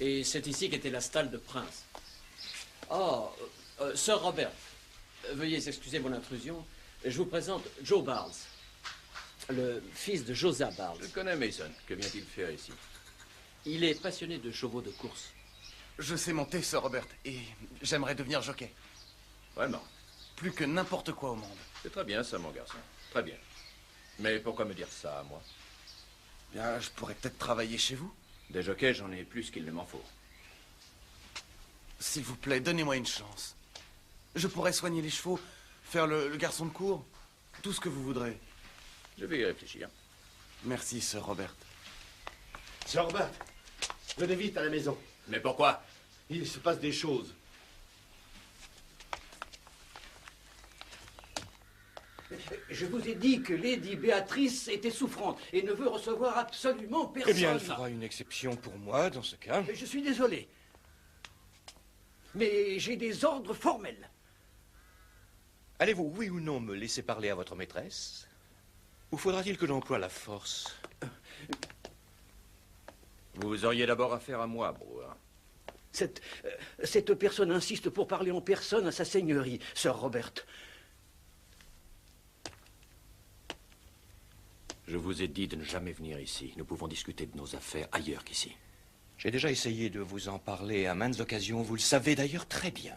Et c'est ici qu'était la stalle de Prince. Oh, Sir Robert, veuillez excuser mon intrusion. Je vous présente Joe Barnes, le fils de Josiah Barnes. Je connais Mason. Que vient-il faire ici? Il est passionné de chevaux de course. Je sais monter, Sir Robert, et j'aimerais devenir jockey. Vraiment? Plus que n'importe quoi au monde. C'est très bien ça, mon garçon. Très bien. Mais pourquoi me dire ça à moi? Bien, je pourrais peut-être travailler chez vous. Des jockeys, j'en ai plus qu'il ne m'en faut. S'il vous plaît, donnez-moi une chance. Je pourrais soigner les chevaux, faire le garçon de cour, tout ce que vous voudrez. Je vais y réfléchir. Merci, Sir Robert. Sir Robert, venez vite à la maison. Mais pourquoi? Il se passe des choses. Je vous ai dit que Lady Béatrice était souffrante et ne veut recevoir absolument personne. Eh bien, elle fera une exception pour moi, dans ce cas. Je suis désolé. Mais j'ai des ordres formels. Allez-vous, oui ou non, me laisser parler à votre maîtresse? Ou faudra-t-il que j'emploie la force? Vous auriez d'abord affaire à moi, Brewer. Cette personne insiste pour parler en personne à sa seigneurie, Sir Robert. Je vous ai dit de ne jamais venir ici. Nous pouvons discuter de nos affaires ailleurs qu'ici. J'ai déjà essayé de vous en parler à maintes occasions. Vous le savez d'ailleurs très bien.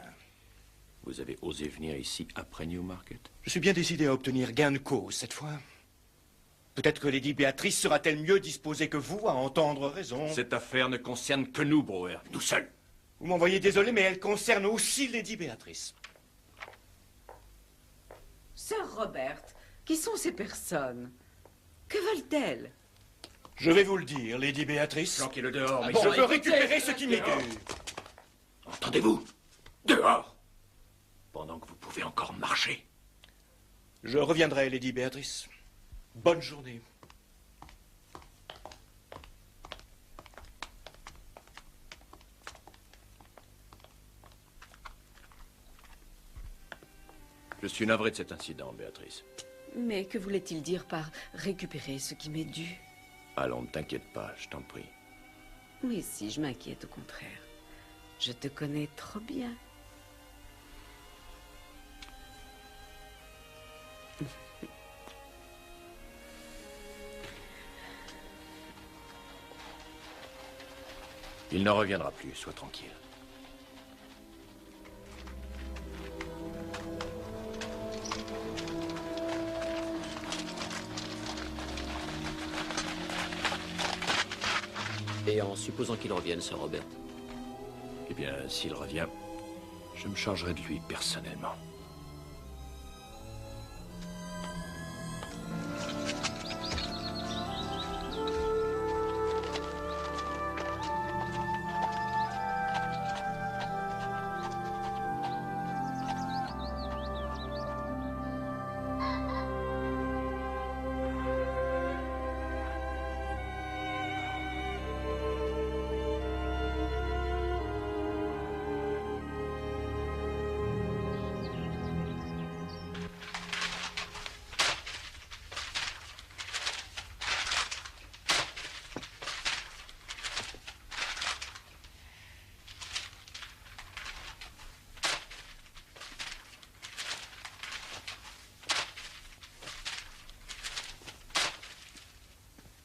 Vous avez osé venir ici après Newmarket? Je suis bien décidé à obtenir gain de cause cette fois. Peut-être que Lady Béatrice sera-t-elle mieux disposée que vous à entendre raison. Cette affaire ne concerne que nous, Brewer. Nous seuls. Vous m'envoyez désolé, mais elle concerne aussi Lady Béatrice. Sir Robert, qui sont ces personnes? Que veulent-elles? Je vais vous le dire, Lady Béatrice. Planquez-le dehors, mais je veux récupérer ce qui m'est dû. Entendez-vous? Dehors! Pendant que vous pouvez encore marcher. Je reviendrai, Lady Béatrice. Bonne journée. Je suis navré de cet incident, Béatrice. Mais que voulait-il dire par récupérer ce qui m'est dû? Allons, ne t'inquiète pas, je t'en prie. Oui, si, je m'inquiète au contraire. Je te connais trop bien. Il n'en reviendra plus, sois tranquille. Et en supposant qu'il revienne, Sir Robert? Eh bien, s'il revient, je me chargerai de lui personnellement.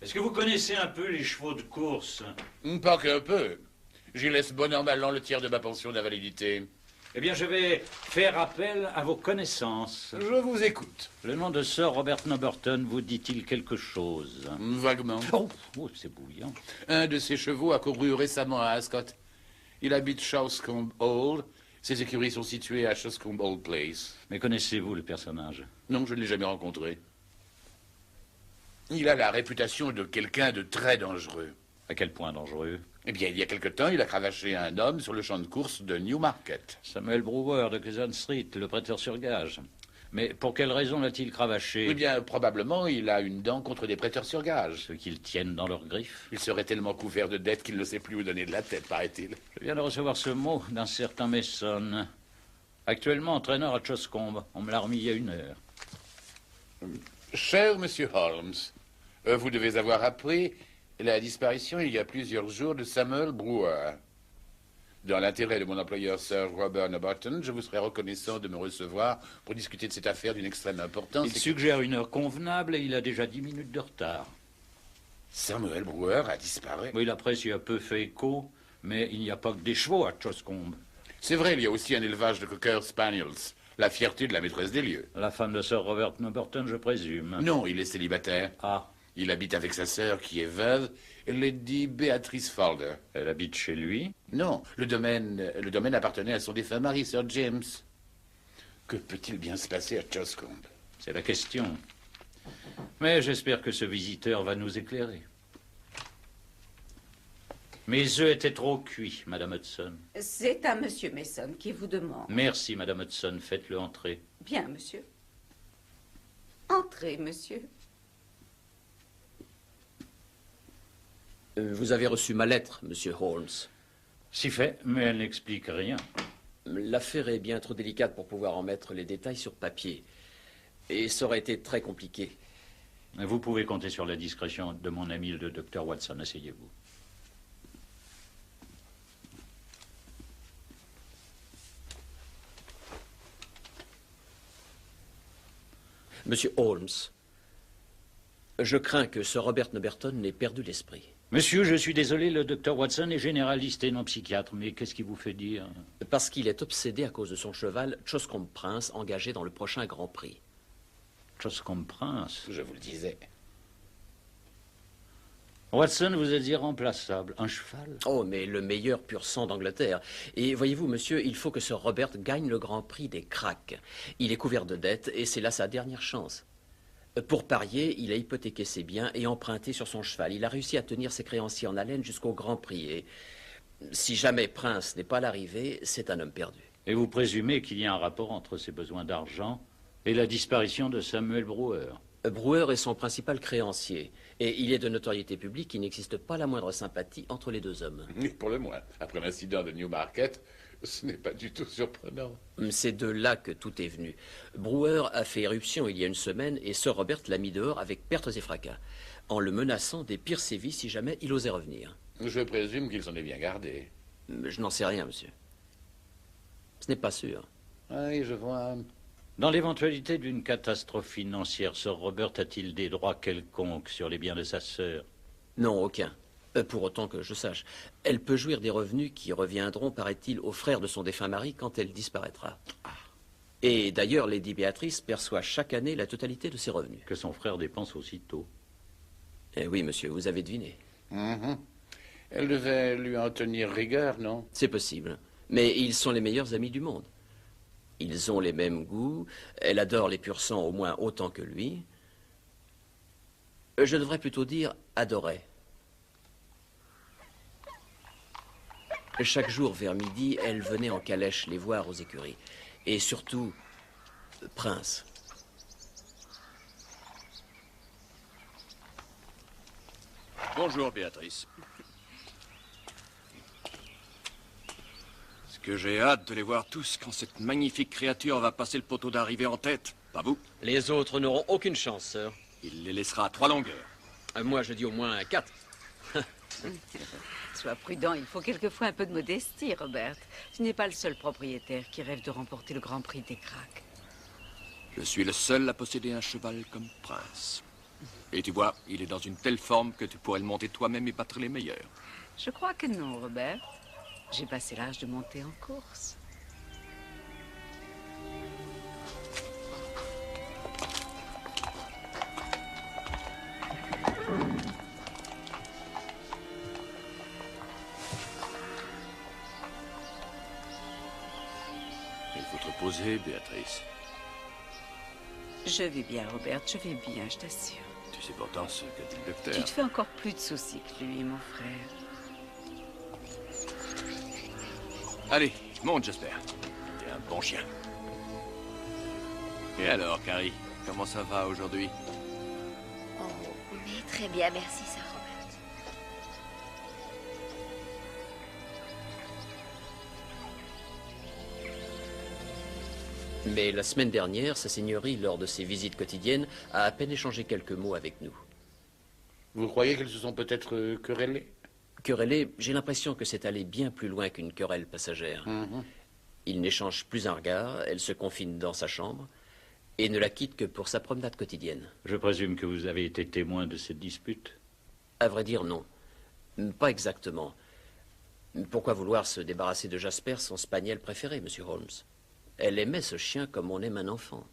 Est-ce que vous connaissez un peu les chevaux de course? Pas qu'un peu. J'y laisse bon an mal an le tiers de ma pension d'invalidité. Eh bien, je vais faire appel à vos connaissances. Je vous écoute. Le nom de Sir Robert Noberton vous dit-il quelque chose? Vaguement. Oh, c'est bouillant. Un de ses chevaux a couru récemment à Ascot. Il habite Shawscombe Hall. Ses écuries sont situées à Shawscombe Hall Place. Mais connaissez-vous le personnage? Non, je ne l'ai jamais rencontré. Il a la réputation de quelqu'un de très dangereux. À quel point dangereux? Eh bien, il y a quelque temps, il a cravaché un homme sur le champ de course de Newmarket. Samuel Brewer de Curzon Street, le prêteur sur gage. Mais pour quelle raison l'a-t-il cravaché? Eh bien, probablement, il a une dent contre des prêteurs sur gage. Ceux qu'ils tiennent dans leurs griffes. Il serait tellement couvert de dettes qu'il ne sait plus où donner de la tête, paraît-il. Je viens de recevoir ce mot d'un certain Mason. Actuellement entraîneur à Shawscombe. On me l'a remis il y a 1 heure. Cher Monsieur Holmes, vous devez avoir appris La disparition il y a plusieurs jours de Samuel Brewer. Dans l'intérêt de mon employeur Sir Robert Nobarton, je vous serais reconnaissant de me recevoir pour discuter de cette affaire d'une extrême importance. Il suggère une heure convenable et il a déjà 10 minutes de retard. Samuel Brewer a disparu. Oui, la presse y a peu fait écho, mais il n'y a pas que des chevaux à Choscombe. C'est vrai, il y a aussi un élevage de Cocker Spaniels, la fierté de la maîtresse des lieux. La femme de Sir Robert Nobarton, je présume. Non, il est célibataire. Ah. Il habite avec sa sœur qui est veuve, Lady Beatrice Falder. Elle habite chez lui? Non, le domaine appartenait à son défunt mari, Sir James. Que peut-il bien se passer à Choscombe? C'est la question. Mais j'espère que ce visiteur va nous éclairer. Mes œufs étaient trop cuits, Madame Hudson. C'est à Monsieur Mason qui vous demande. Merci, Madame Hudson. Faites-le entrer. Bien, monsieur. Entrez, monsieur. Vous avez reçu ma lettre, Monsieur Holmes. Si fait, mais elle n'explique rien. L'affaire est bien trop délicate pour pouvoir en mettre les détails sur papier. Et ça aurait été très compliqué. Vous pouvez compter sur la discrétion de mon ami le docteur Watson. Asseyez-vous. Monsieur Holmes, je crains que Sir Robert Nobarton n'ait perdu l'esprit. Monsieur, je suis désolé, le docteur Watson est généraliste et non psychiatre, mais qu'est-ce qui vous fait dire? Parce qu'il est obsédé à cause de son cheval, Choscombe Prince, engagé dans le prochain Grand Prix. Choscombe Prince? Je vous le disais. Watson, vous êtes irremplaçable. Un cheval? Oh, mais le meilleur pur sang d'Angleterre. Et voyez-vous, monsieur, il faut que Sir Robert gagne le Grand Prix des cracks. Il est couvert de dettes et c'est là sa dernière chance. Pour parier, il a hypothéqué ses biens et emprunté sur son cheval. Il a réussi à tenir ses créanciers en haleine jusqu'au Grand Prix. Et si jamais Prince n'est pas à l'arrivée, c'est un homme perdu. Et vous présumez qu'il y a un rapport entre ses besoins d'argent et la disparition de Samuel Brewer? Brewer est son principal créancier. Et il est de notoriété publique qu'il n'existe pas la moindre sympathie entre les deux hommes. Ni pour le moins. Après l'incident de Newmarket, ce n'est pas du tout surprenant. C'est de là que tout est venu. Brewer a fait éruption il y a une semaine et Sir Robert l'a mis dehors avec pertes et fracas, en le menaçant des pires sévices si jamais il osait revenir. Je présume qu'il s'en est bien gardé. Je n'en sais rien, monsieur. Ce n'est pas sûr. Oui, je vois. Dans l'éventualité d'une catastrophe financière, Sir Robert a-t-il des droits quelconques sur les biens de sa sœur? Non, aucun. Pour autant que je sache. Elle peut jouir des revenus qui reviendront, paraît-il, aux frères de son défunt mari quand elle disparaîtra. Et d'ailleurs, Lady Beatrice perçoit chaque année la totalité de ses revenus. Que son frère dépense aussitôt. Eh oui, monsieur, vous avez deviné. Elle devait lui en tenir rigueur, non? C'est possible. Mais ils sont les meilleurs amis du monde. Ils ont les mêmes goûts. Elle adore les pur sang au moins autant que lui. Je devrais plutôt dire adorait. Chaque jour vers midi, elle venait en calèche les voir aux écuries. Et surtout, Prince. Bonjour, Béatrice. Est-ce que j'ai hâte de les voir tous quand cette magnifique créature va passer le poteau d'arrivée en tête? Pas vous? Les autres n'auront aucune chance, sir. Il les laissera à 3 longueurs. Moi, je dis au moins 4. Sois prudent, il faut quelquefois un peu de modestie, Robert. Tu n'es pas le seul propriétaire qui rêve de remporter le Grand Prix des cracks. Je suis le seul à posséder un cheval comme Prince. Et tu vois, il est dans une telle forme que tu pourrais le monter toi-même et battre les meilleurs. Je crois que non, Robert. J'ai passé l'âge de monter en course. Il faut te reposer, Béatrice. Je vais bien, Robert, je vais bien, je t'assure. Tu sais pourtant ce que dit le Tu docteur. te fais encore plus de soucis que lui, mon frère. Allez, monte, j'espère. T'es un bon chien. Et alors, Carrie, comment ça va aujourd'hui? Oh, oui, très bien, merci, Sir Robert. Mais la semaine dernière, sa seigneurie, lors de ses visites quotidiennes, a à peine échangé quelques mots avec nous. Vous croyez qu'elles se sont peut-être querellées? Querellé, j'ai l'impression que c'est allé bien plus loin qu'une querelle passagère. Il n'échange plus un regard, elle se confine dans sa chambre et ne la quitte que pour sa promenade quotidienne. Je présume que vous avez été témoin de cette dispute? À vrai dire, non. Pas exactement. Pourquoi vouloir se débarrasser de Jasper, son spaniel préféré, monsieur Holmes? Elle aimait ce chien comme on aime un enfant.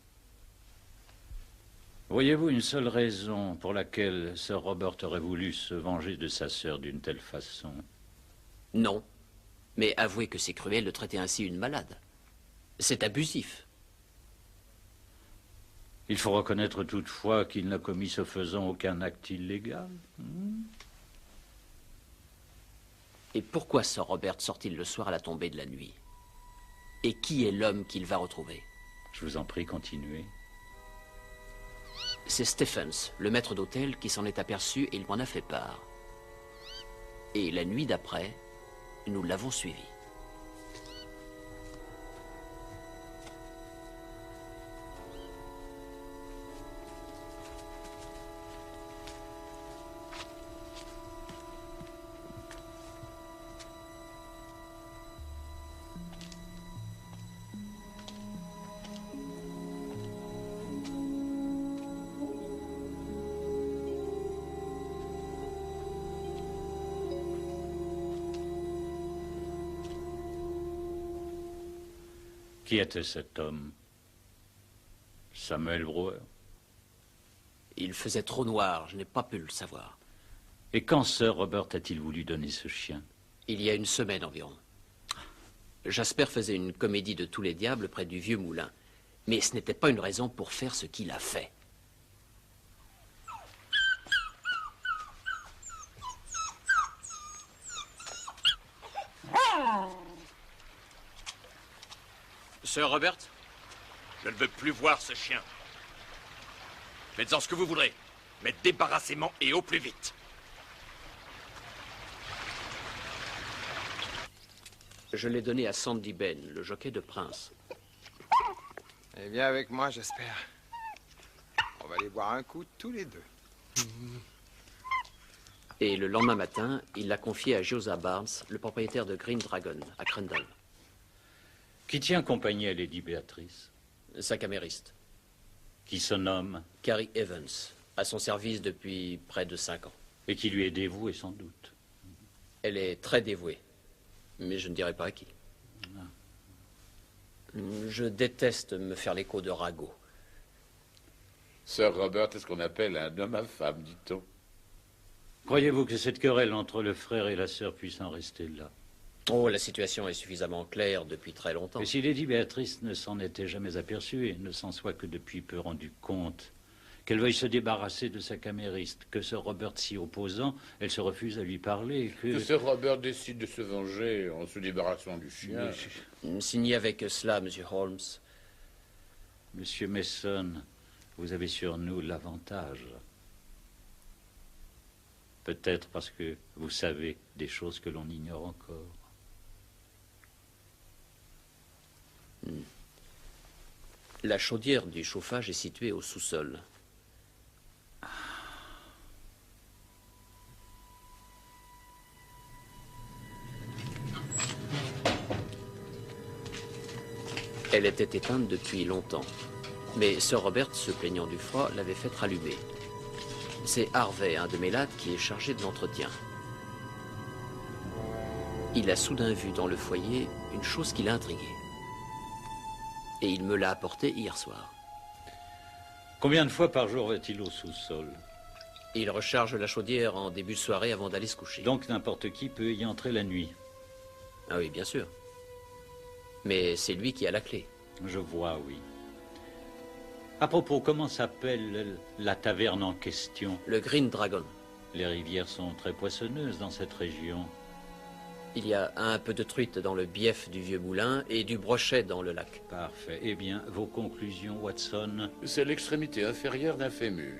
Voyez-vous une seule raison pour laquelle Sir Robert aurait voulu se venger de sa sœur d'une telle façon? Non. Mais avouez que c'est cruel de traiter ainsi une malade. C'est abusif. Il faut reconnaître toutefois qu'il n'a commis ce faisant aucun acte illégal. Et pourquoi Sir Robert sort-il le soir à la tombée de la nuit? Et qui est l'homme qu'il va retrouver? Je vous en prie, continuez. C'est Stephens, le maître d'hôtel, qui s'en est aperçu et il m'en a fait part. Et la nuit d'après, nous l'avons suivi. Qui était cet homme? Samuel Brewer? Il faisait trop noir, je n'ai pas pu le savoir. Et quand Sir Robert a-t-il voulu donner ce chien? Il y a une semaine environ. Jasper faisait une comédie de tous les diables près du vieux moulin. Mais ce n'était pas une raison pour faire ce qu'il a fait. Sir Robert, je ne veux plus voir ce chien. Faites-en ce que vous voudrez, mais débarrassez-m'en et au plus vite. Je l'ai donné à Sandy Ben, le jockey de Prince. Eh bien, avec moi, j'espère. On va aller boire un coup tous les deux. Et le lendemain matin, il l'a confié à Josiah Barnes, le propriétaire de Green Dragon, à Crandall. Qui tient compagnie à Lady Béatrice? Sa camériste. Qui se nomme? Carrie Evans, à son service depuis près de 5 ans. Et qui lui est dévouée, sans doute. Elle est très dévouée, mais je ne dirai pas à qui. Je déteste me faire l'écho de ragots. Sir Robert est ce qu'on appelle un homme à femme, dit-on. Croyez-vous que cette querelle entre le frère et la sœur puisse en rester là? Oh, la situation est suffisamment claire depuis très longtemps. Et si Lady Béatrice ne s'en était jamais aperçue et ne s'en soit que depuis peu rendu compte, qu'elle veuille se débarrasser de sa camériste, que Sir Robert s'y opposant, elle se refuse à lui parler, Que Sir Robert décide de se venger en se débarrassant du chien. S'il n'y avait que cela, Monsieur Holmes. Monsieur Mason, vous avez sur nous l'avantage. Peut-être parce que vous savez des choses que l'on ignore encore. La chaudière du chauffage est située au sous-sol. Elle était éteinte depuis longtemps, mais Sir Robert, se plaignant du froid, l'avait fait rallumer. C'est Harvey, un de mes lads, qui est chargé de l'entretien. Il a soudain vu dans le foyer une chose qui l'a intrigué. Et il me l'a apporté hier soir. Combien de fois par jour va-t-il au sous-sol? Il recharge la chaudière en début de soirée avant d'aller se coucher. Donc n'importe qui peut y entrer la nuit? Ah oui, bien sûr. Mais c'est lui qui a la clé. Je vois, oui. À propos, comment s'appelle la taverne en question? Le Green Dragon. Les rivières sont très poissonneuses dans cette région. Il y a un peu de truite dans le bief du vieux moulin et du brochet dans le lac. Parfait. Eh bien, vos conclusions, Watson? C'est l'extrémité inférieure d'un fémur.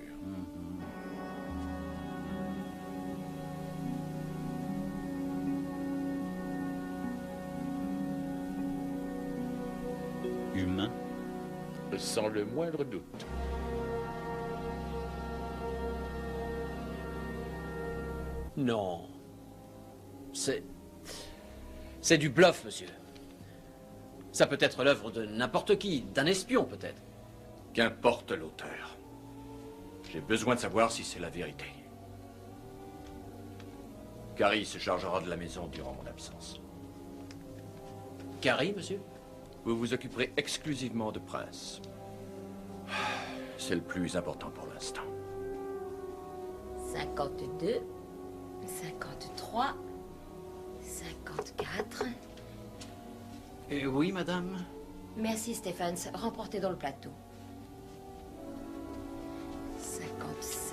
Humain? Sans le moindre doute. Non. C'est du bluff, monsieur. Ça peut être l'œuvre de n'importe qui, d'un espion peut-être. Qu'importe l'auteur. J'ai besoin de savoir si c'est la vérité. Carrie se chargera de la maison durant mon absence. Carrie, monsieur? Vous vous occuperez exclusivement de Prince. C'est le plus important pour l'instant. 52, 53, 54. Oui, madame. Merci, Stephens. Remportez dans le plateau. 55.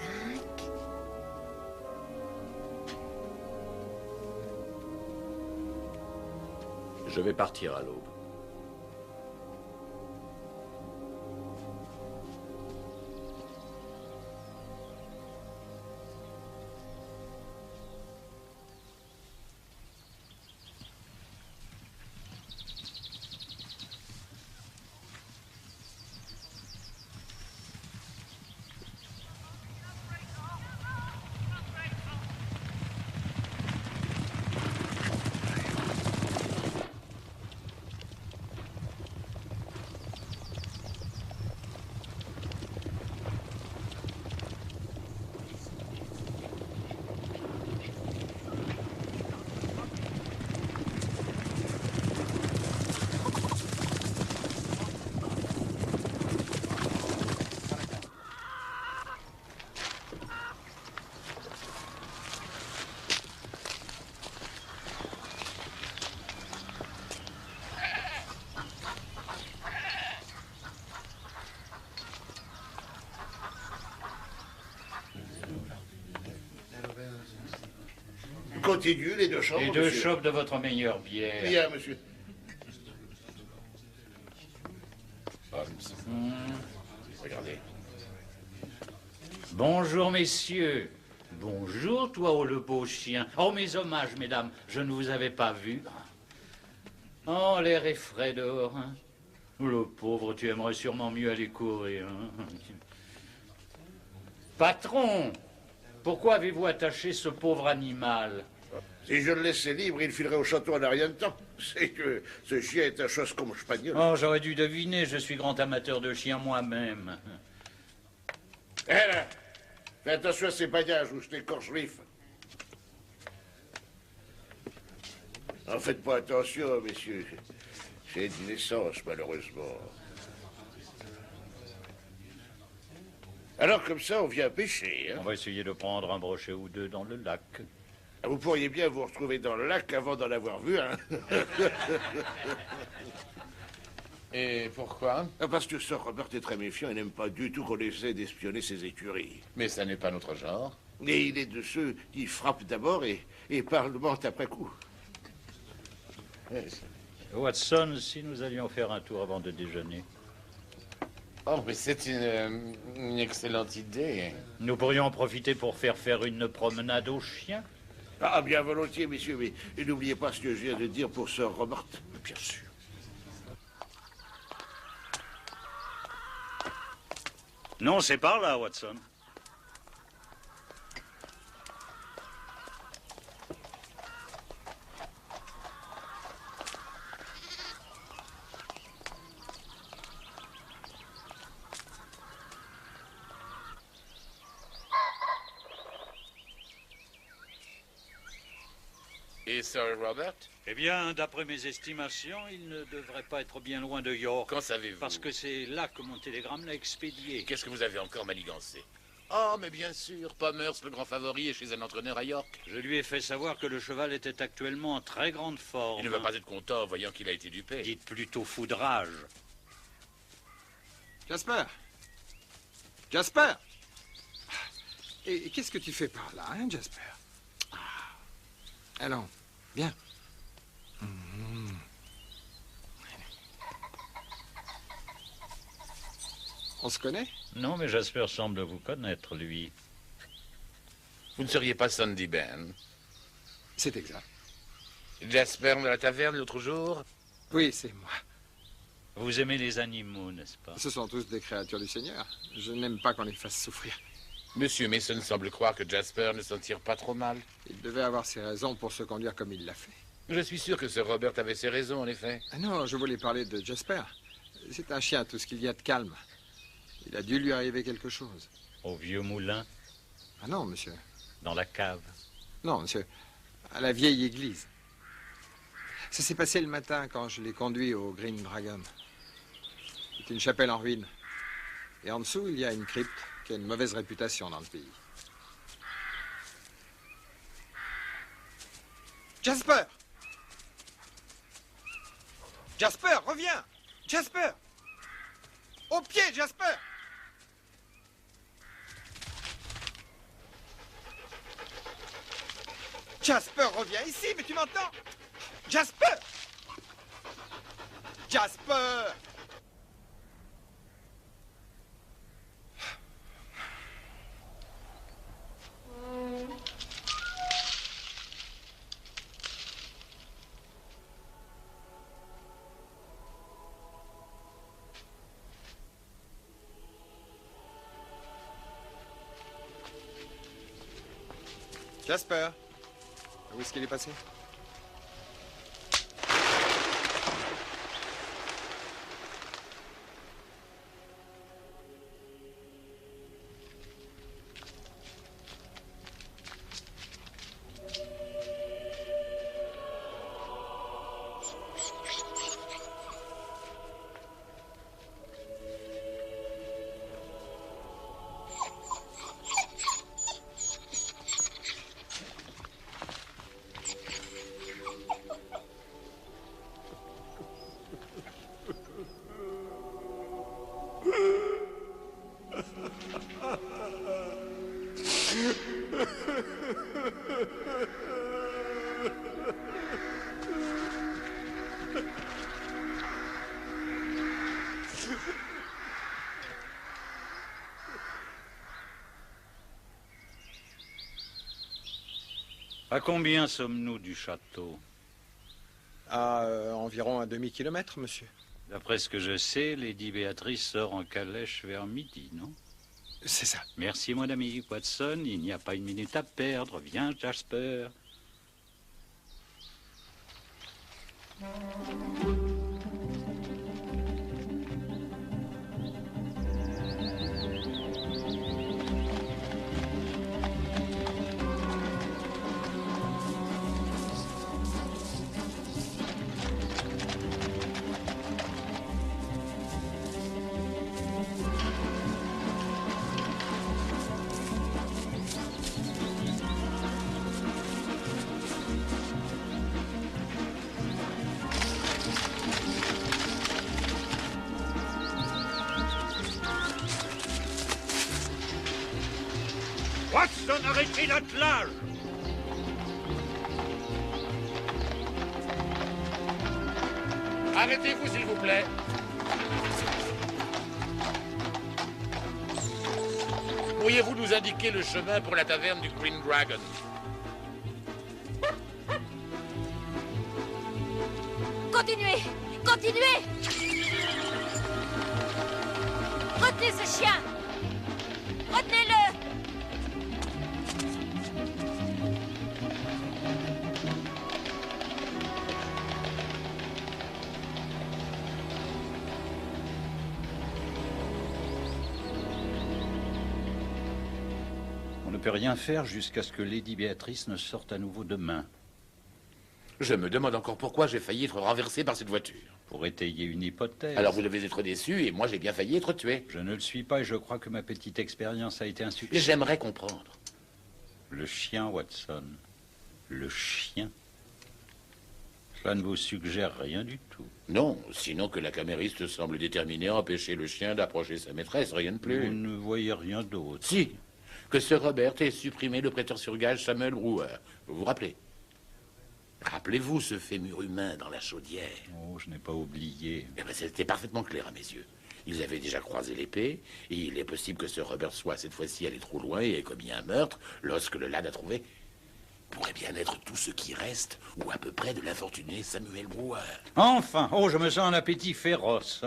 Je vais partir à l'aube. Continue, les deux chopes. Les deux chopes de votre meilleure bière. Bien, monsieur. Regardez. Bonjour, messieurs. Bonjour, toi, oh le beau chien. Oh, mes hommages, mesdames, je ne vous avais pas vu. Oh, l'air est frais dehors. Hein. Le pauvre, tu aimerais sûrement mieux aller courir. Hein. Patron, pourquoi avez-vous attaché ce pauvre animal? Si je le laissais libre, il filerait au château en rien de temps. C'est que ce chien est un chasse comme espagnol. Oh, j'aurais dû deviner, je suis grand amateur de chiens moi-même. Eh là, fais attention à ces bagnages ou je t'écorche vif. En faites pas attention, messieurs. C'est une naissance, malheureusement. Alors, comme ça, on vient pêcher. Hein? On va essayer de prendre un brochet ou deux dans le lac. Vous pourriez bien vous retrouver dans le lac avant d'en avoir vu un. Et pourquoi? Parce que Sir Robert est très méfiant et n'aime pas du tout qu'on essaie d'espionner ses écuries. Mais ça n'est pas notre genre. Et il est de ceux qui frappent d'abord et parlementent après coup. Watson, si nous allions faire un tour avant de déjeuner. Oh, mais c'est une excellente idée. Nous pourrions en profiter pour faire une promenade aux chiens. Ah, bien volontiers, messieurs, mais n'oubliez pas ce que je viens de dire pour Sir Robert. Bien sûr. Non, c'est par là, Watson. Et Sir Robert? Eh bien, d'après mes estimations, il ne devrait pas être bien loin de York. Qu'en savez-vous? Parce que c'est là que mon télégramme l'a expédié. Qu'est-ce que vous avez encore manigancé? Oh, mais bien sûr, Palmers, le grand favori, est chez un entraîneur à York. Je lui ai fait savoir que le cheval était actuellement en très grande forme. Il ne va pas être content, voyant qu'il a été dupé. Dites plutôt foudrage. Jasper! Jasper! Et qu'est-ce que tu fais par là, hein, Jasper? Allons, viens. On se connaît? Non, mais Jasper semble vous connaître, lui. Vous ne seriez pas Sandy Ben? C'est exact. Jasper de la taverne l'autre jour? Oui, c'est moi. Vous aimez les animaux, n'est-ce pas? Ce sont tous des créatures du Seigneur. Je n'aime pas qu'on les fasse souffrir. Monsieur Mason semble croire que Jasper ne s'en tire pas trop mal. Il devait avoir ses raisons pour se conduire comme il l'a fait. Je suis sûr que Sir Robert avait ses raisons, en effet. Ah non, je voulais parler de Jasper. C'est un chien, tout ce qu'il y a de calme. Il a dû lui arriver quelque chose. Au vieux moulin? Ah non, monsieur. Dans la cave? Non, monsieur. À la vieille église. Ça s'est passé le matin quand je l'ai conduit au Green Dragon. C'est une chapelle en ruine. Et en dessous, il y a une crypte qui a une mauvaise réputation dans le pays. Jasper! Jasper, reviens! Jasper! Au pied, Jasper! Jasper, reviens ici, mais tu m'entends? Jasper! Jasper! Jasper, où est-ce qu'il est passé? À combien sommes-nous du château? À environ un demi-kilomètre, monsieur. D'après ce que je sais, Lady Béatrice sort en calèche vers midi, non? C'est ça. Merci, mon ami Watson. Il n'y a pas une minute à perdre. Viens, Jasper. Watson, arrêtez l'attelage! Arrêtez-vous, s'il vous plaît. Pourriez-vous nous indiquer le chemin pour la taverne du Green Dragon? Continuez! Continuez! Retenez ce chien! Retenez-le! On ne peut rien faire jusqu'à ce que Lady Béatrice ne sorte à nouveau demain. Je me demande encore pourquoi j'ai failli être renversé par cette voiture. Pour étayer une hypothèse. Alors vous devez être déçu, et moi j'ai bien failli être tué. Je ne le suis pas et je crois que ma petite expérience a été un succès. J'aimerais comprendre. Le chien, Watson. Le chien. Cela ne vous suggère rien du tout. Non, sinon que la camériste semble déterminée à empêcher le chien d'approcher sa maîtresse, rien de plus. Vous ne voyez rien d'autre. Si, que Sir Robert ait supprimé le prêteur sur gage Samuel Brewer. Vous vous rappelez? Rappelez-vous ce fémur humain dans la chaudière? Oh, je n'ai pas oublié. Eh bien, c'était parfaitement clair à mes yeux. Ils avaient déjà croisé l'épée, et il est possible que Sir Robert soit cette fois-ci allé trop loin et ait commis un meurtre lorsque le lad a trouvé pourrait bien être tout ce qui reste, ou à peu près, de l'infortuné Samuel Brewer. Enfin! Oh, je me sens un appétit féroce.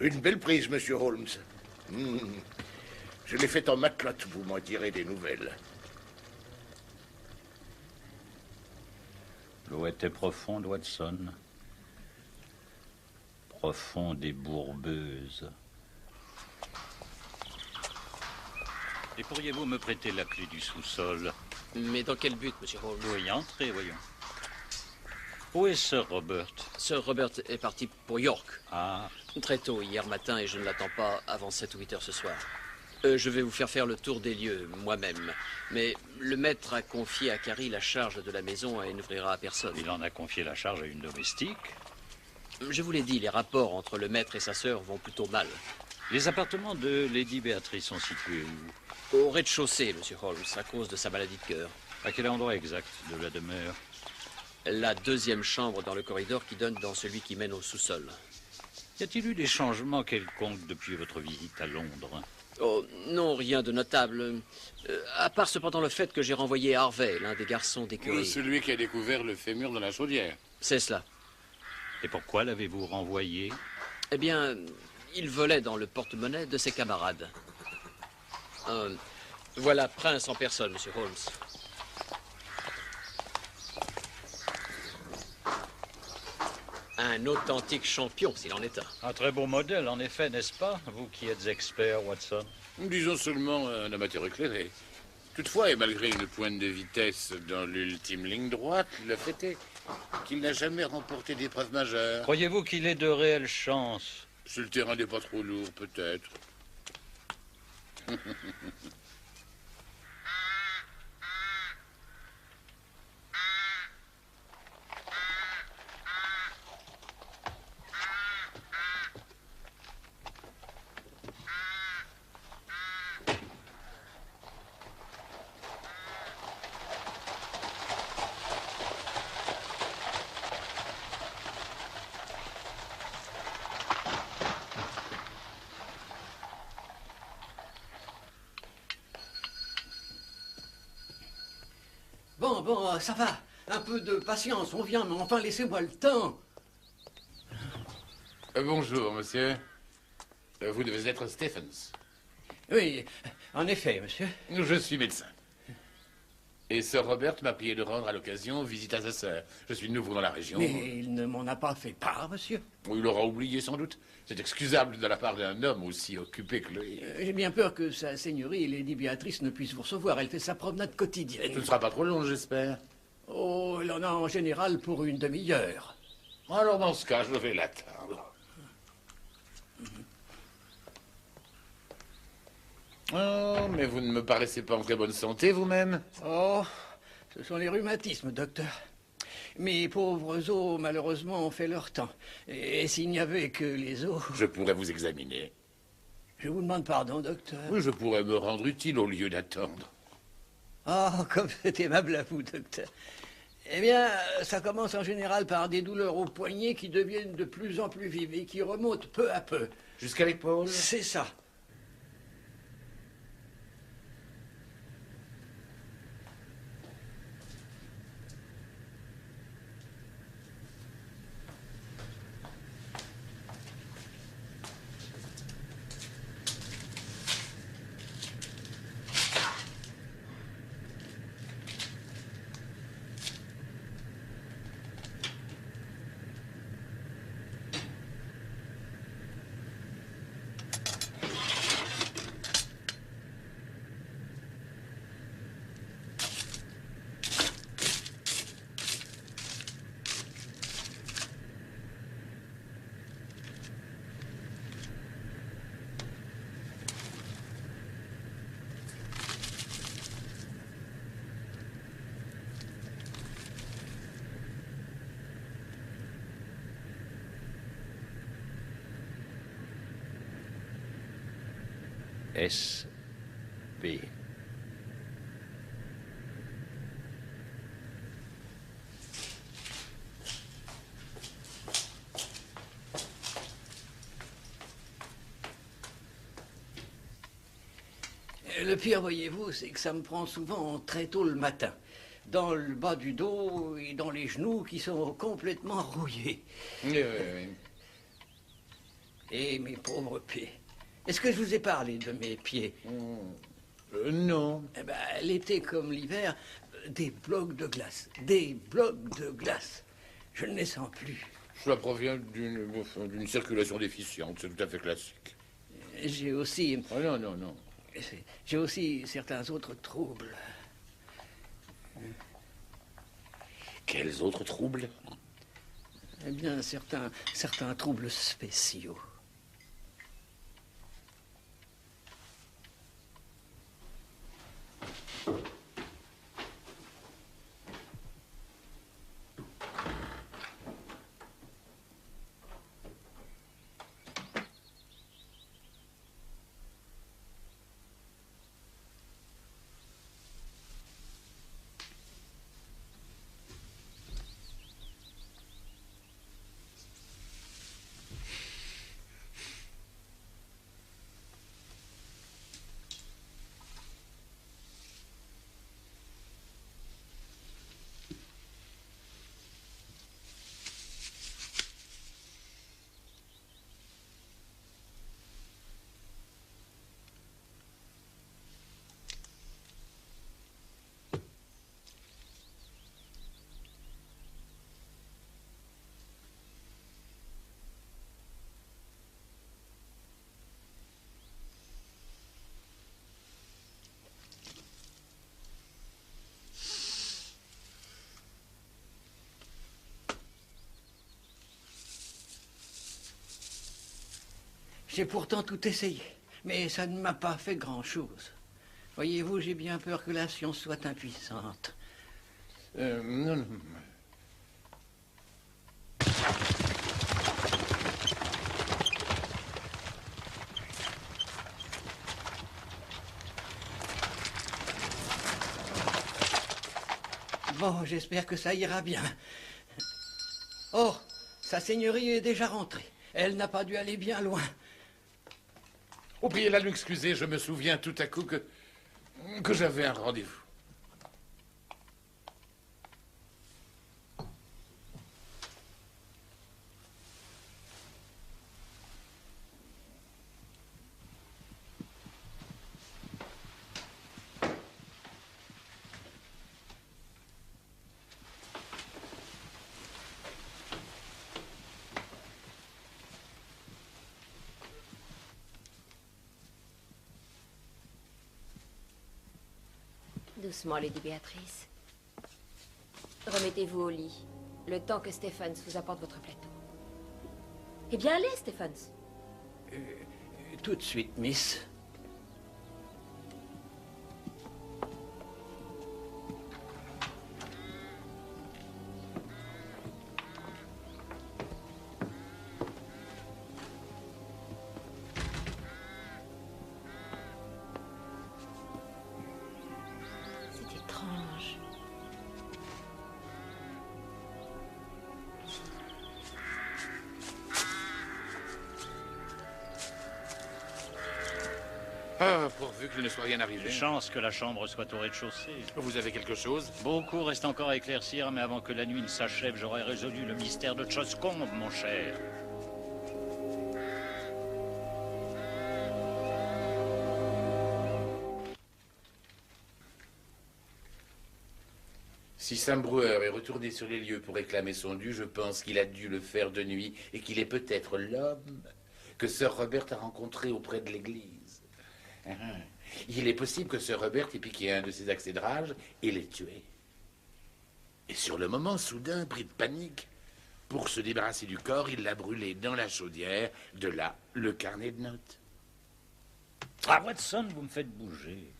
Une belle prise, monsieur Holmes. Je l'ai fait en matelote, vous m'en direz des nouvelles. L'eau était profonde, Watson. Profonde et bourbeuse. Et pourriez-vous me prêter la clé du sous-sol? Mais dans quel but, monsieur Holmes? Oui, entrez, voyons. Où est Sir Robert? Sir Robert est parti pour York. Ah. Très tôt hier matin et je ne l'attends pas avant 7 ou 8 heures ce soir. Je vais vous faire le tour des lieux, moi-même. Mais le maître a confié à Carrie la charge de la maison et n'ouvrira à personne. Il en a confié la charge à une domestique? Je vous l'ai dit, les rapports entre le maître et sa sœur vont plutôt mal. Les appartements de Lady Béatrice sont situés où? Au rez-de-chaussée, monsieur Holmes, à cause de sa maladie de cœur. À quel endroit exact de la demeure? La deuxième chambre dans le corridor qui donne dans celui qui mène au sous-sol. Y a-t-il eu des changements quelconques depuis votre visite à Londres? Oh, non, rien de notable. À part cependant le fait que j'ai renvoyé Harvey, l'un des garçons d'écurie. Celui qui a découvert le fémur dans la chaudière. C'est cela. Et pourquoi l'avez-vous renvoyé? Eh bien, il volait dans le porte-monnaie de ses camarades. Voilà Prince en personne, monsieur Holmes. Un authentique champion, s'il en est un. Un très beau modèle, en effet, n'est-ce pas? Vous qui êtes expert, Watson. Disons seulement un amateur éclairé. Toutefois, et malgré une pointe de vitesse dans l'ultime ligne droite, le fait est qu'il n'a jamais remporté d'épreuve majeure. Croyez-vous qu'il ait de réelles chances? Si le terrain n'est pas trop lourd, peut-être. Bon, ça va. Un peu de patience, on vient, mais enfin, laissez-moi le temps. Bonjour, monsieur. Vous devez être Stephens. Oui, en effet, monsieur. Je suis médecin. Et Sir Robert m'a prié de rendre à l'occasion visite à sa sœur. Je suis nouveau dans la région. Mais il ne m'en a pas fait part, monsieur. Il l'aura oublié sans doute. C'est excusable de la part d'un homme aussi occupé que lui. J'ai bien peur que sa seigneurie, Lady Béatrice, ne puisse vous recevoir. Elle fait sa promenade quotidienne. Ce ne sera pas trop long, j'espère. Oh, elle en a en général pour une demi-heure. Alors dans ce cas, je vais l'attendre. Oh, mais vous ne me paraissez pas en très bonne santé, vous-même. Oh, ce sont les rhumatismes, docteur. Mes pauvres os, malheureusement, ont fait leur temps. Et s'il n'y avait que les os... Je pourrais vous examiner. Je vous demande pardon, docteur. Oui, je pourrais me rendre utile au lieu d'attendre. Oh, comme c'est aimable à vous, docteur. Eh bien, ça commence en général par des douleurs aux poignets qui deviennent de plus en plus vives et qui remontent peu à peu. Jusqu'à l'épaule? C'est ça. S.B. Le pire, voyez-vous, c'est que ça me prend souvent très tôt le matin. Dans le bas du dos et dans les genoux qui sont complètement rouillés. Oui. Et mes pauvres pieds. Est-ce que je vous ai parlé de mes pieds? Non. Eh ben, l'été comme l'hiver, des blocs de glace. Des blocs de glace. Je ne les sens plus. Cela provient d'une circulation déficiente, c'est tout à fait classique. J'ai aussi... Oh non, non, non. J'ai aussi certains autres troubles. Quels autres troubles? Eh bien, certains troubles spéciaux. J'ai pourtant tout essayé, mais ça ne m'a pas fait grand-chose. Voyez-vous, j'ai bien peur que la science soit impuissante. Non, non. Bon, j'espère que ça ira bien. Oh, sa seigneurie est déjà rentrée. Elle n'a pas dû aller bien loin. Oh, priez-la de m'excuser, je me souviens tout à coup que j'avais un rendez-vous. Doucement, Lady Béatrice. Remettez-vous au lit, le temps que Stephens vous apporte votre plateau. Eh bien, allez, Stephens. Tout de suite, Miss. C'est étrange. Ah, pourvu qu'il ne soit rien arrivé. Chance que la chambre soit au rez-de-chaussée. Vous avez quelque chose? Beaucoup reste encore à éclaircir, mais avant que la nuit ne s'achève, j'aurai résolu le mystère de Choscombe, mon cher. Si Sam Brewer est retourné sur les lieux pour réclamer son dû, je pense qu'il a dû le faire de nuit et qu'il est peut-être l'homme que Sir Robert a rencontré auprès de l'église. Il est possible que Sir Robert ait piqué un de ses accès de rage et l'ait tué. Et sur le moment, soudain, pris de panique, pour se débarrasser du corps, il l'a brûlé dans la chaudière. De là, le carnet de notes. Ah, Watson, vous me faites bouger.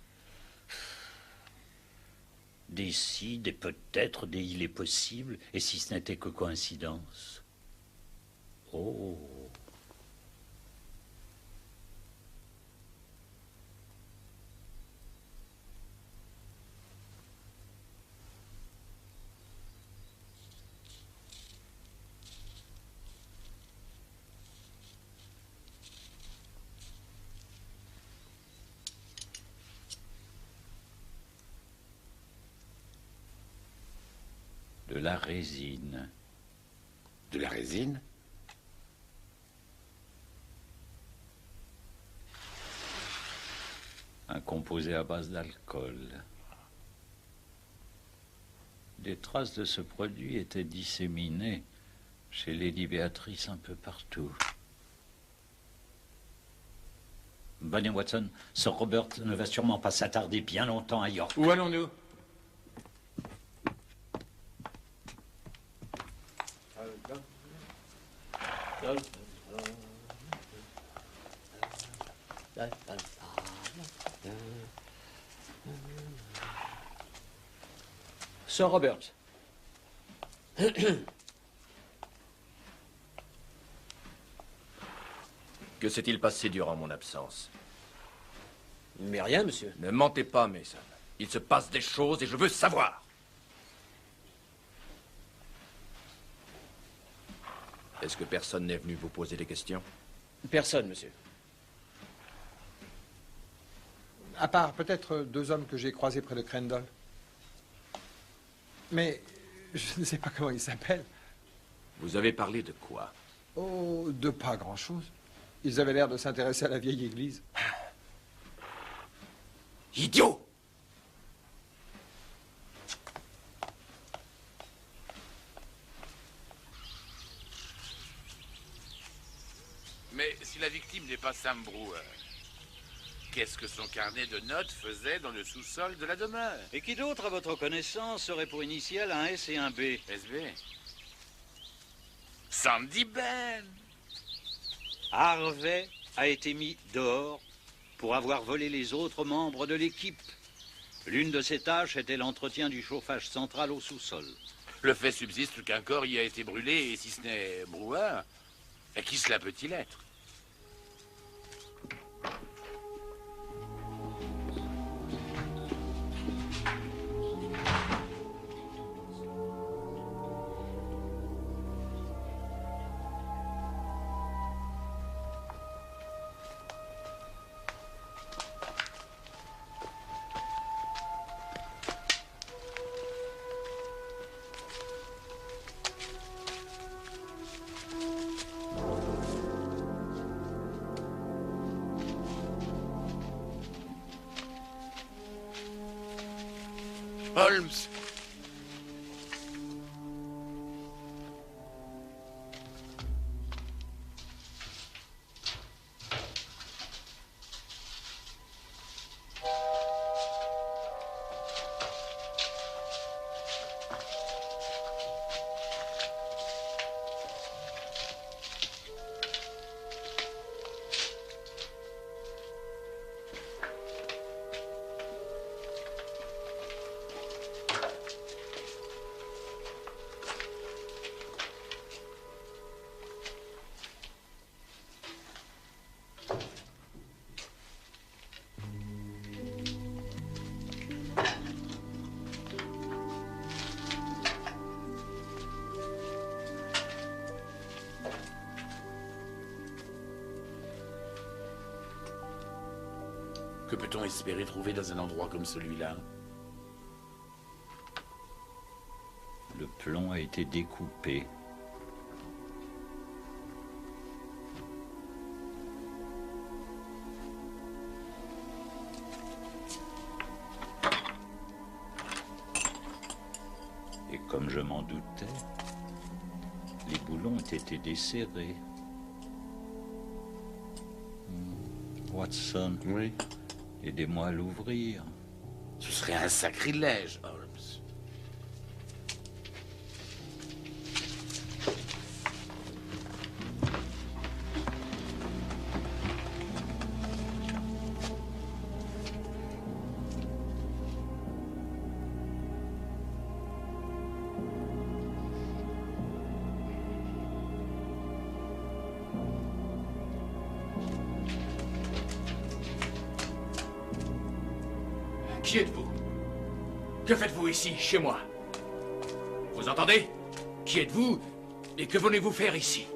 Des si, des peut-être, des il est possible, et si ce n'était que coïncidence. Oh. De la résine. De la résine? Un composé à base d'alcool. Des traces de ce produit étaient disséminées chez Lady Béatrice un peu partout. Bonnie Watson, Sir Robert ne va sûrement pas s'attarder bien longtemps à York. Où allons-nous? Sir Robert. Que s'est-il passé durant mon absence? Mais rien, monsieur. Ne mentez pas, Mason. Il se passe des choses et je veux savoir. Est-ce que personne n'est venu vous poser des questions? Personne, monsieur. À part peut-être 2 hommes que j'ai croisés près de Crandall. Mais je ne sais pas comment ils s'appellent. Vous avez parlé de quoi? Oh, de pas grand-chose. Ils avaient l'air de s'intéresser à la vieille église. Idiot! Mais si la victime n'est pas Sam Brewer, qu'est-ce que son carnet de notes faisait dans le sous-sol de la demeure? Et qui d'autre, à votre connaissance, aurait pour initiale un S et un B? SB. Sandy Ben! Harvey a été mis dehors pour avoir volé les autres membres de l'équipe. L'une de ses tâches était l'entretien du chauffage central au sous-sol. Le fait subsiste qu'un corps y a été brûlé, et si ce n'est Brewer, qui cela peut-il être? Holmes! Que peut-on espérer trouver dans un endroit comme celui-là? Le plomb a été découpé. Et comme je m'en doutais, les boulons ont été desserrés. Watson. Oui. Aidez-moi à l'ouvrir. Ce serait un sacrilège, Holmes. Qui êtes-vous? Que faites-vous ici, chez moi? Vous entendez? Qui êtes-vous et que venez-vous faire ici?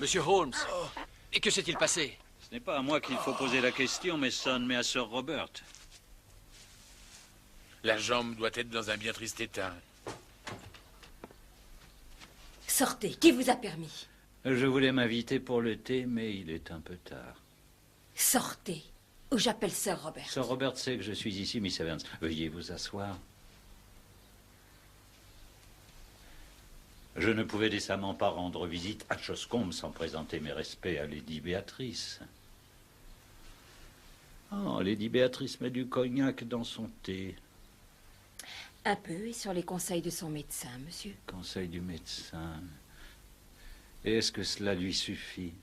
Monsieur Holmes, et que s'est-il passé? Ce n'est pas à moi qu'il faut poser la question, Mason, mais à Sir Robert. La jambe doit être dans un bien triste état. Sortez, qui vous a permis? Je voulais m'inviter pour le thé, mais il est un peu tard. Sortez, ou j'appelle Sir Robert. Sir Robert sait que je suis ici, Miss Evans. Veuillez vous asseoir. Je ne pouvais décemment pas rendre visite à Choscombe sans présenter mes respects à Lady Béatrice. Oh, Lady Béatrice met du cognac dans son thé. Un peu, et sur les conseils de son médecin, monsieur. Conseil du médecin. Et est-ce que cela lui suffit?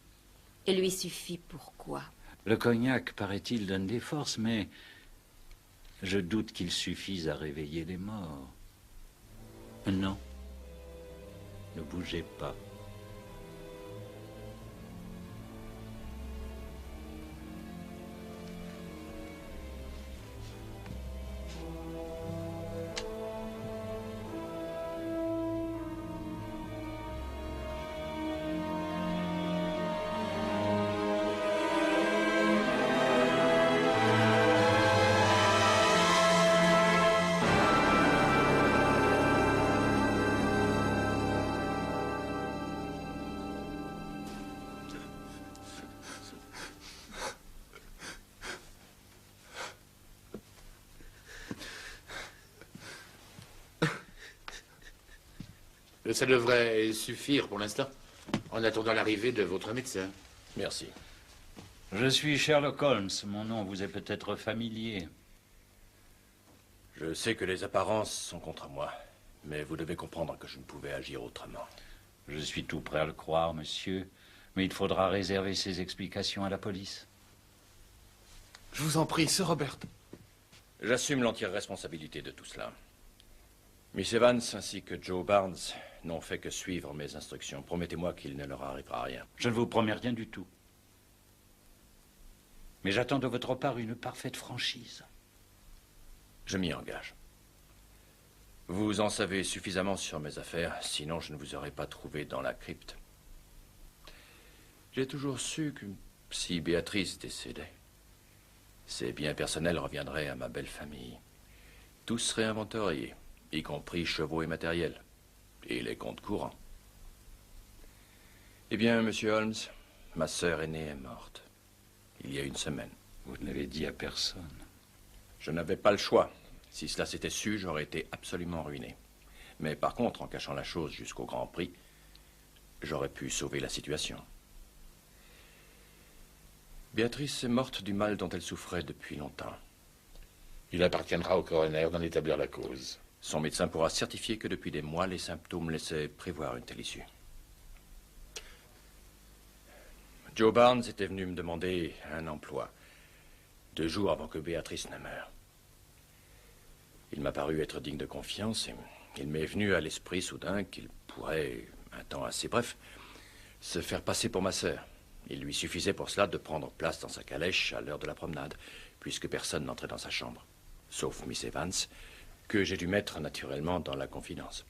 Et lui suffit pourquoi? Le cognac, paraît-il, donne des forces, mais je doute qu'il suffise à réveiller les morts. Non. Ne bougez pas. Ça devrait suffire pour l'instant, en attendant l'arrivée de votre médecin. Merci. Je suis Sherlock Holmes. Mon nom vous est peut-être familier. Je sais que les apparences sont contre moi, mais vous devez comprendre que je ne pouvais agir autrement. Je suis tout prêt à le croire, monsieur, mais il faudra réserver ces explications à la police. Je vous en prie, Sir Robert. J'assume l'entière responsabilité de tout cela. Miss Evans ainsi que Joe Barnes n'ont fait que suivre mes instructions. Promettez-moi qu'il ne leur arrivera rien. Je ne vous promets rien du tout. Mais j'attends de votre part une parfaite franchise. Je m'y engage. Vous en savez suffisamment sur mes affaires, sinon je ne vous aurais pas trouvé dans la crypte. J'ai toujours su que si Béatrice décédait, ses biens personnels reviendraient à ma belle famille. Tout serait inventorié, y compris chevaux et matériel, et les comptes courants. Eh bien, monsieur Holmes, ma sœur aînée est morte, il y a une semaine. Vous ne l'avez dit à personne. Je n'avais pas le choix. Si cela s'était su, j'aurais été absolument ruiné. Mais par contre, en cachant la chose jusqu'au Grand Prix, j'aurais pu sauver la situation. Béatrice est morte du mal dont elle souffrait depuis longtemps. Il appartiendra au coroner d'en établir la cause. Son médecin pourra certifier que depuis des mois, les symptômes laissaient prévoir une telle issue. Joe Barnes était venu me demander un emploi, 2 jours avant que Béatrice ne meure. Il m'a paru être digne de confiance et il m'est venu à l'esprit soudain qu'il pourrait, un temps assez bref, se faire passer pour ma sœur. Il lui suffisait pour cela de prendre place dans sa calèche à l'heure de la promenade, puisque personne n'entrait dans sa chambre, sauf Miss Evans, que j'ai dû mettre naturellement dans la confidence.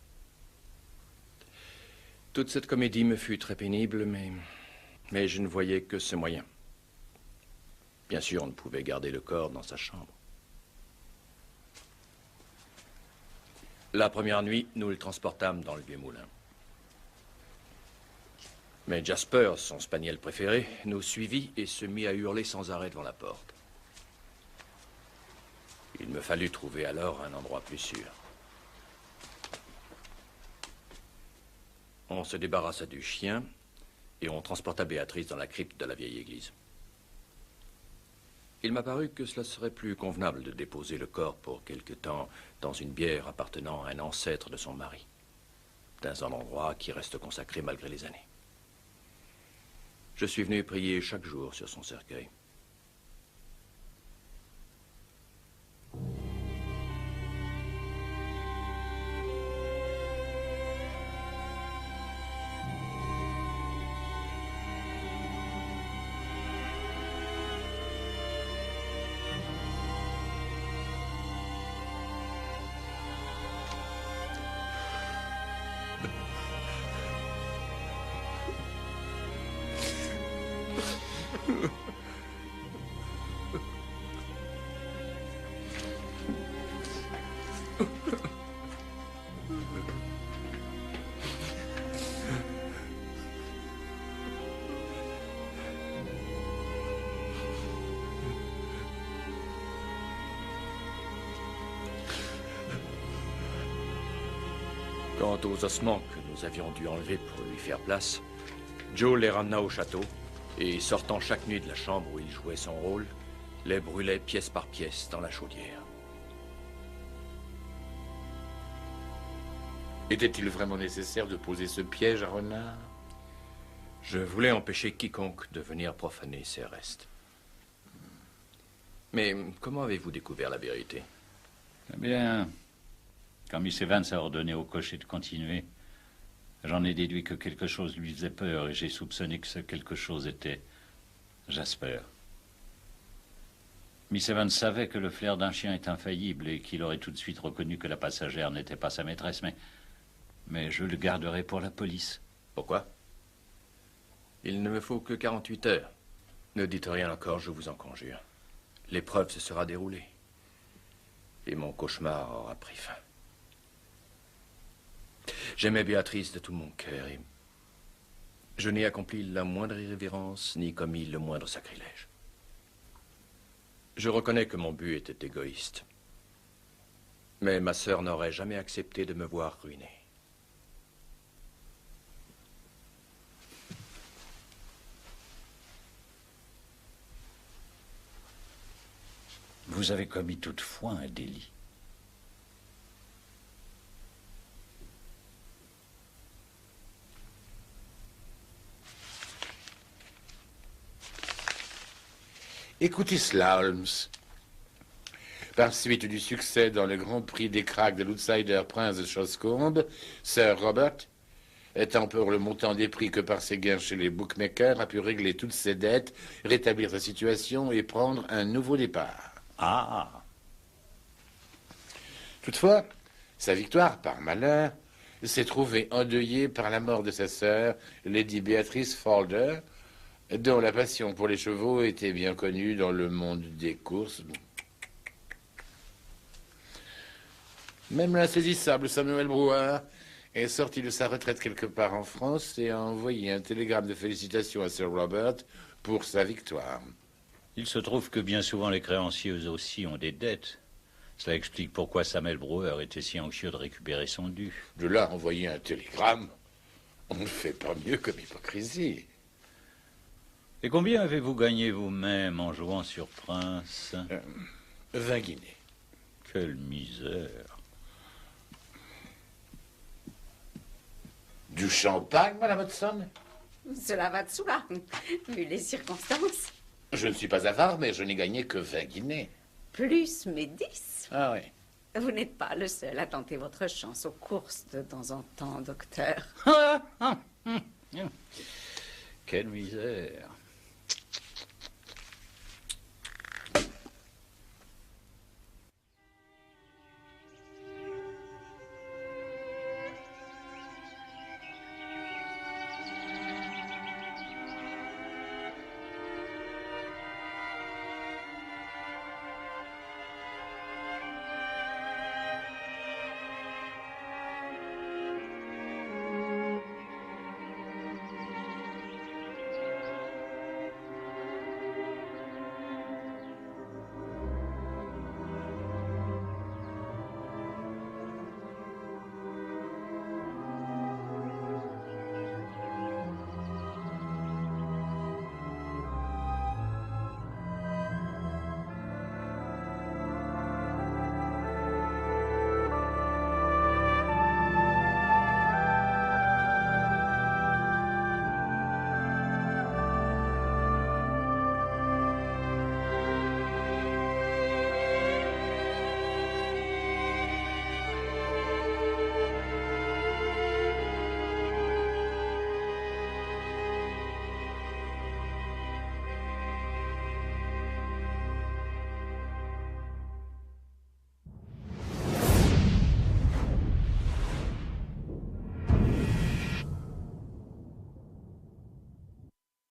Toute cette comédie me fut très pénible, mais je ne voyais que ce moyen. Bien sûr, on ne pouvait garder le corps dans sa chambre. La première nuit, nous le transportâmes dans le vieux moulin. Mais Jasper, son spaniel préféré, nous suivit et se mit à hurler sans arrêt devant la porte. Il me fallut trouver alors un endroit plus sûr. On se débarrassa du chien et on transporta Béatrice dans la crypte de la vieille église. Il m'a paru que cela serait plus convenable de déposer le corps pour quelque temps dans une bière appartenant à un ancêtre de son mari, dans un endroit qui reste consacré malgré les années. Je suis venu prier chaque jour sur son cercueil. Quant aux ossements que nous avions dû enlever pour lui faire place, Joe les ramena au château et, sortant chaque nuit de la chambre où il jouait son rôle, les brûlait pièce par pièce dans la chaudière. Était-il vraiment nécessaire de poser ce piège à Renard? Je voulais empêcher quiconque de venir profaner ses restes. Mais comment avez-vous découvert la vérité? Eh bien, quand Miss Evans a ordonné au cocher de continuer, j'en ai déduit que quelque chose lui faisait peur et j'ai soupçonné que ce quelque chose était Jasper. Miss Evans savait que le flair d'un chien est infaillible et qu'il aurait tout de suite reconnu que la passagère n'était pas sa maîtresse, mais je le garderai pour la police. Pourquoi? Il ne me faut que 48 heures. Ne dites rien encore, je vous en conjure. L'épreuve se sera déroulée. Et mon cauchemar aura pris fin. J'aimais Béatrice de tout mon cœur et je n'ai accompli la moindre irrévérence ni commis le moindre sacrilège. Je reconnais que mon but était égoïste. Mais ma sœur n'aurait jamais accepté de me voir ruiné. Vous avez commis toutefois un délit. Écoutez cela, Holmes. Par suite du succès dans le Grand Prix des cracks de l'outsider Prince de Choscombe, Sir Robert, étant pour le montant des prix que par ses gains chez les bookmakers, a pu régler toutes ses dettes, rétablir sa situation et prendre un nouveau départ. Ah! Toutefois, sa victoire, par malheur, s'est trouvée endeuillée par la mort de sa sœur, Lady Beatrice Falder, dont la passion pour les chevaux était bien connue dans le monde des courses. Même l'insaisissable Samuel Brewer est sorti de sa retraite quelque part en France et a envoyé un télégramme de félicitations à Sir Robert pour sa victoire. Il se trouve que bien souvent les créanciers eux aussi ont des dettes. Cela explique pourquoi Samuel Brewer était si anxieux de récupérer son dû. De là à envoyer un télégramme, on ne fait pas mieux comme hypocrisie. Et combien avez-vous gagné vous-même en jouant sur Prince? 20 guinées. Quelle misère. Du champagne, Madame Hudson? Cela va de soi, vu les circonstances. Je ne suis pas avare, mais je n'ai gagné que 20 guinées. Plus mes 10. Ah oui. Vous n'êtes pas le seul à tenter votre chance aux courses de temps en temps, docteur. Quelle misère.